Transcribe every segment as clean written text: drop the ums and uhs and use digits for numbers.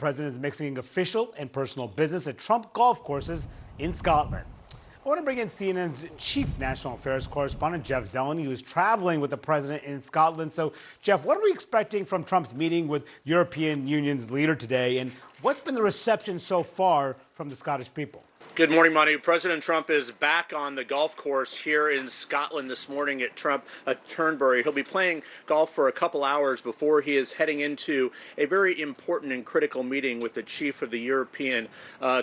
president is mixing official and personal business at Trump golf courses in Scotland. I want to bring in CNN's chief national affairs correspondent, Jeff Zeleny, who is traveling with the president in Scotland. So, Jeff, what are we expecting from Trump's meeting with European Union's leader today? And what's been the reception so far from the Scottish people? Good morning, Manu. President Trump is back on the golf course here in Scotland this morning at Turnberry. He'll be playing golf for a couple hours before he is heading into a very important and critical meeting with the chief of the European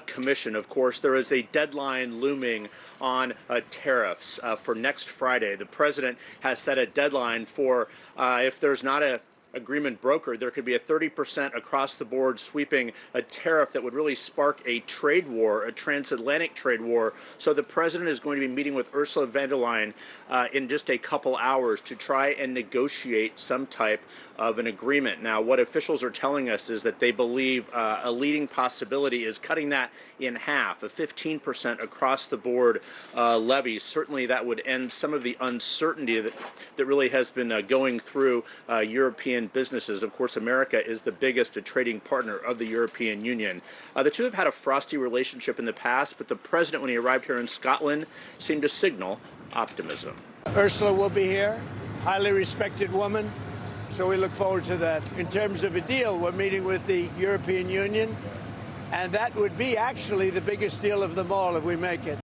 Commission. Of course, there is a deadline looming on tariffs for next Friday. The president has set a deadline for if there's not a agreement brokered, there could be a 30% across the board sweeping a tariff that would really spark a trade war, a transatlantic trade war. So the president is going to be meeting with Ursula von der Leyen in just a couple hours to try and negotiate some type of an agreement. Now, what officials are telling us is that they believe a leading possibility is cutting that in half, a 15% across the board levy. Certainly that would end some of the uncertainty that really has been going through European businesses. Of course, America is the biggest trading partner of the European Union. The two have had a frosty relationship in the past, but the president, when he arrived here in Scotland, seemed to signal optimism. Ursula will be here, highly respected woman, so we look forward to that. In terms of a deal, we're meeting with the European Union, and that would be actually the biggest deal of them all if we make it.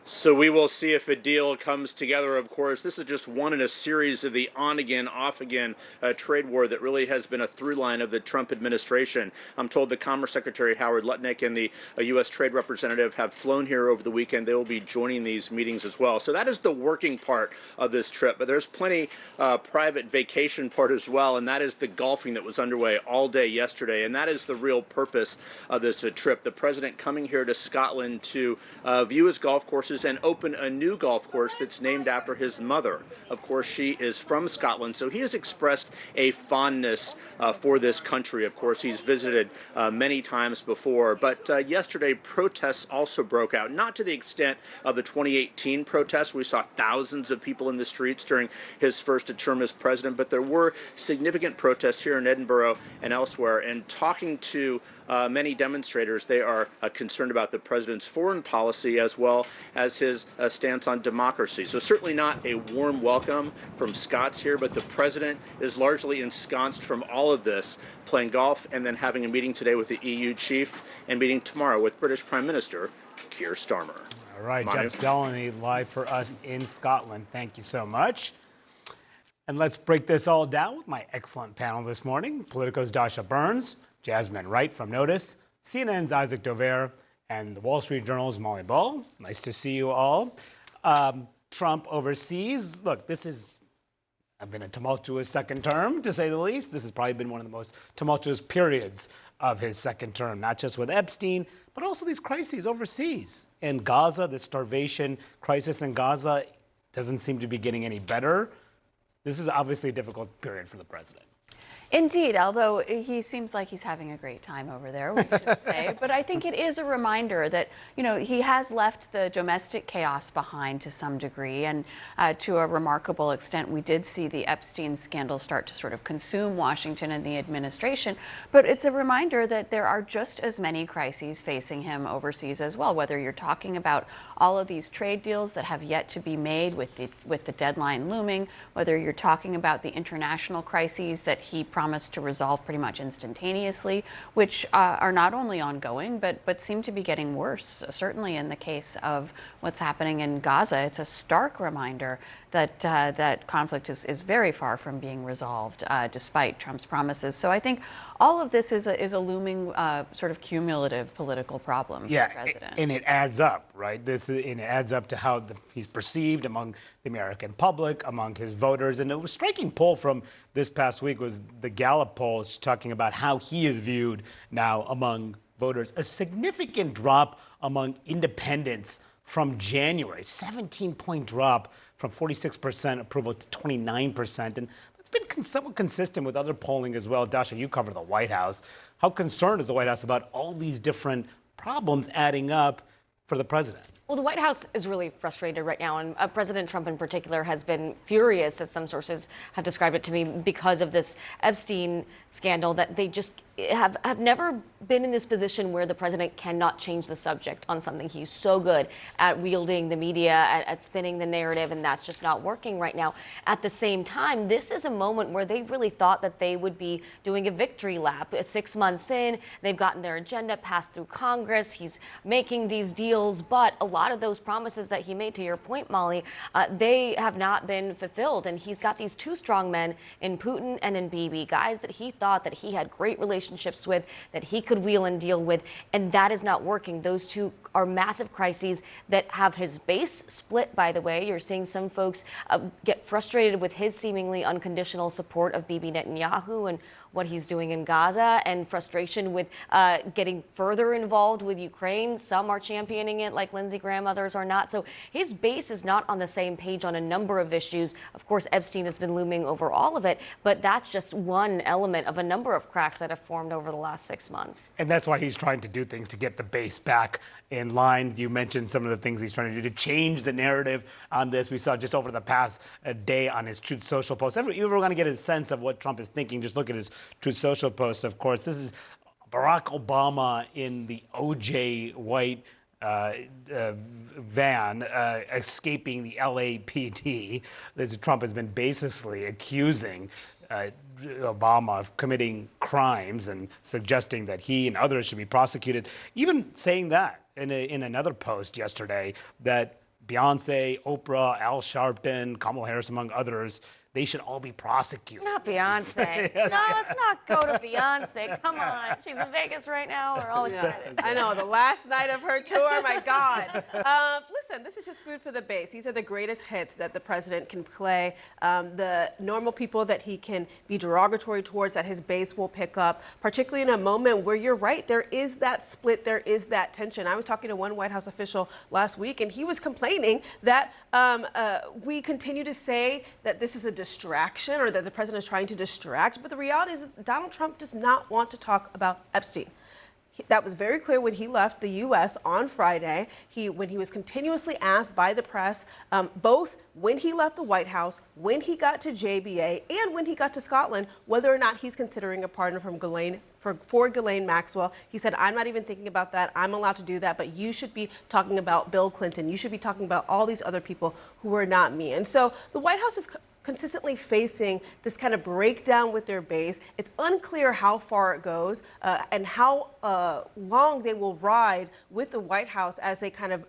So we will see if a deal comes together. Of course, this is just one in a series of the on-again, off-again trade war that really has been a through line of the Trump administration. I'm told the Commerce Secretary Howard Lutnick and the U.S. Trade Representative have flown here over the weekend. They will be joining these meetings as well. So that is the working part of this trip. But there's plenty private vacation part as well, and that is the golfing that was underway all day yesterday. And that is the real purpose of this trip. The president coming here to Scotland to view his golf courses and open a new golf course that's named after his mother. Of course, she is from Scotland, so he has expressed a fondness for this country. Of course, he's visited many times before, but yesterday protests also broke out, not to the extent of the 2018 protests. We saw thousands of people in the streets during his first term as president, but there were significant protests here in Edinburgh and elsewhere, and talking to many demonstrators, they are concerned about the president's foreign policy as well as his stance on democracy. So certainly not a warm welcome from Scots here, but the president is largely ensconced from all of this, playing golf and then having a meeting today with the EU chief and meeting tomorrow with British Prime Minister Keir Starmer. All right, Jeff Zeleny live for us in Scotland. Thank you so much. And let's break this all down with my excellent panel this morning. Politico's Dasha Burns, Jasmine Wright from Notice, CNN's Isaac Dover, and the Wall Street Journal's Molly Ball. Nice to see you all. Trump overseas. Look, this has been a tumultuous second term, to say the least. This has probably been one of the most tumultuous periods of his second term, not just with Epstein, but also these crises overseas. In Gaza, the starvation crisis in Gaza doesn't seem to be getting any better. This is obviously a difficult period for the president. Indeed, although he seems like he's having a great time over there, we should say. But I think it is a reminder that, you know, he has left the domestic chaos behind to some degree. And to a remarkable extent, we did see the Epstein scandal start to sort of consume Washington and the administration. But it's a reminder that there are just as many crises facing him overseas as well, whether you're talking about all of these trade deals that have yet to be made with the deadline looming, whether you're talking about the international crises that he promised to resolve pretty much instantaneously, which are not only ongoing, but seem to be getting worse. Certainly in the case of what's happening in Gaza, it's a stark reminder that that conflict is very far from being resolved, despite Trump's promises. So I think all of this is a looming sort of cumulative political problem for the president. And it adds up, right? And it adds up to how he's perceived among the American public, among his voters. And it was a striking poll from this past week was the Gallup poll talking about how he is viewed now among voters. A significant drop among independents from January, 17-point drop from 46% approval to 29%. And that's been somewhat consistent with other polling as well. Dasha, you cover the White House. How concerned is the White House about all these different problems adding up for the president? Well, the White House is really frustrated right now, and President Trump in particular has been furious, as some sources have described it to me, because of this Epstein scandal, that they just have never been in this position where the president cannot change the subject on something. He's so good at wielding the media, at spinning the narrative, and that's just not working right now. At the same time, this is a moment where they really thought that they would be doing a victory lap. 6 months in, they've gotten their agenda passed through Congress. He's making these deals, but a lot of those promises that he made, to your point, Molly, they have not been fulfilled. And he's got these two strong men in Putin and in Bibi, guys that he thought that he had great relationships with, that he could wheel and deal with, and that is not working. Those two are massive crises that have his base split, by the way. You're seeing some folks get frustrated with his seemingly unconditional support of Bibi Netanyahu and what he's doing in Gaza, and frustration with getting further involved with Ukraine. Some are championing it, like Lindsey Graham, others are not. So his base is not on the same page on a number of issues. Of course, Epstein has been looming over all of it, but that's just one element of a number of cracks that have formed over the last 6 months. And that's why he's trying to do things to get the base back in line. You mentioned some of the things he's trying to do to change the narrative on this. We saw just over the past day on his Truth Social post. If you're going to get a sense of what Trump is thinking, just look at his Truth Social post. Of course, this is Barack Obama in the O.J. White van escaping the LAPD. Trump has been basically accusing Obama of committing crimes and suggesting that he and others should be prosecuted. Even saying that in another post yesterday, that Beyonce, Oprah, Al Sharpton, Kamala Harris, among others, they should all be prosecuted. Not Beyonce. No, let's not go to Beyonce. Come on. She's in Vegas right now. We're all excited. I know, the last night of her tour, my God. Listen, this is just food for the base. These are the greatest hits that the president can play. The normal people that he can be derogatory towards, that his base will pick up, particularly in a moment where you're right, there is that split, there is that tension. I was talking to one White House official last week, and he was complaining that we continue to say that this is a distraction, or that the president is trying to distract, but the reality is Donald Trump does not want to talk about Epstein. That was very clear when he left the U.S. on Friday. When he was continuously asked by the press, both when he left the White House, when he got to JBA, and when he got to Scotland, whether or not he's considering a pardon from for Ghislaine Maxwell. He said, I'm not even thinking about that. I'm allowed to do that, but you should be talking about Bill Clinton. You should be talking about all these other people who are not me. And so the White House is consistently facing this kind of breakdown with their base. It's unclear how far it goes and how long they will ride with the White House as they kind of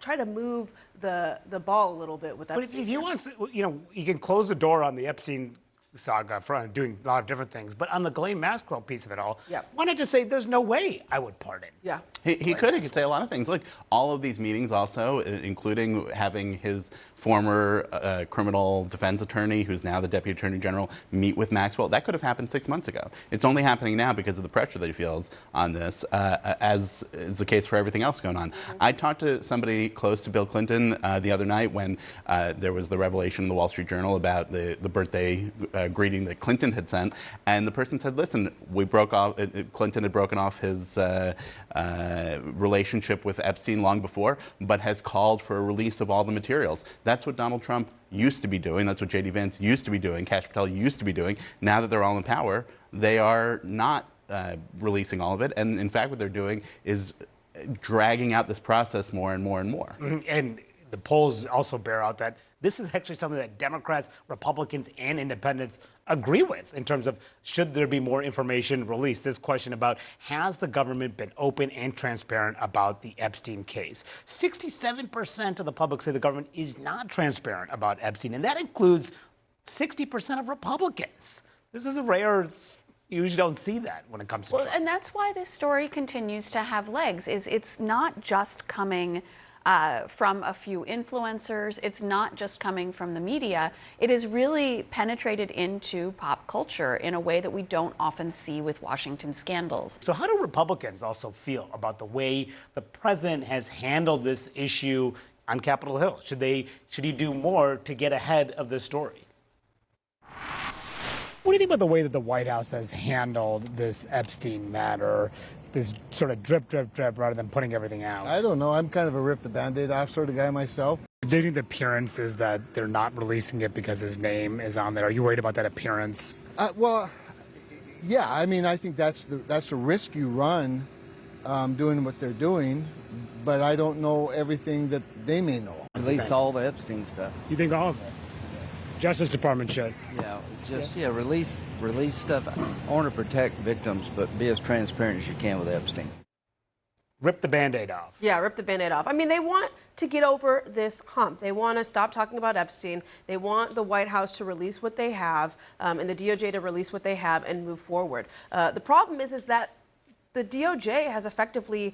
try to move the ball a little bit with that. But if you want to, you can close the door on the Epstein saga for doing a lot of different things, but on the Ghislaine Maxwell piece of it all, why not just say there's no way I would pardon? Yeah. He could say a lot of things. Look, all of these meetings also, including having his former criminal defense attorney, who's now the Deputy Attorney General, meet with Maxwell, that could have happened 6 months ago. It's only happening now because of the pressure that he feels on this, as is the case for everything else going on. I talked to somebody close to Bill Clinton the other night when there was the revelation in the Wall Street Journal about the birthday greeting that Clinton had sent, and the person said, listen, we broke off, Clinton had broken off his relationship with Epstein long before, but has called for a release of all the materials. That's what Donald Trump used to be doing. That's what J.D. Vance used to be doing. Kash Patel used to be doing. Now that they're all in power, they are not releasing all of it. And in fact, what they're doing is dragging out this process more and more and more. And the polls also bear out that this is actually something that Democrats, Republicans, and independents agree with in terms of should there be more information released. This question about has the government been open and transparent about the Epstein case? 67% of the public say the government is not transparent about Epstein, and that includes 60% of Republicans. This is a rare. You usually don't see that when it comes to Trump. And that's why this story continues to have legs. It's not just coming from a few influencers. It's not just coming from the media. It is really penetrated into pop culture in a way that we don't often see with Washington scandals. So how do Republicans also feel about the way the president has handled this issue on Capitol Hill? Should he do more to get ahead of the story? What do you think about the way that the White House has handled this Epstein matter, this sort of drip, drip, drip, rather than putting everything out? I don't know. I'm kind of a rip the Band-Aid off sort of guy myself. Do you think the appearance is that they're not releasing it because his name is on there? Are you worried about that appearance? Well, yeah. I mean, I think that's the risk you run doing what they're doing, but I don't know everything that they may know. Release all the Epstein stuff. You think all of it? Justice Department should. Release stuff. I want to protect victims, but be as transparent as you can with Epstein. Rip the Band-Aid off. Yeah, rip the Band-Aid off. I mean, they want to get over this hump. They want to stop talking about Epstein. They want the White House to release what they have and the DOJ to release what they have and move forward. The problem is that the DOJ has effectively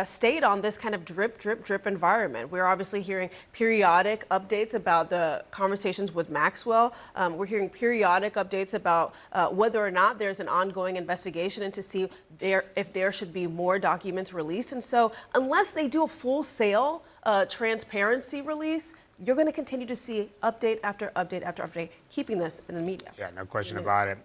stayed on this kind of drip, drip, drip environment. We're obviously hearing periodic updates about the conversations with Maxwell. We're hearing periodic updates about whether or not there's an ongoing investigation and to see if there should be more documents released. And so unless they do a full-sale transparency release, you're going to continue to see update after update after update, keeping this in the media. Yeah, no question about it.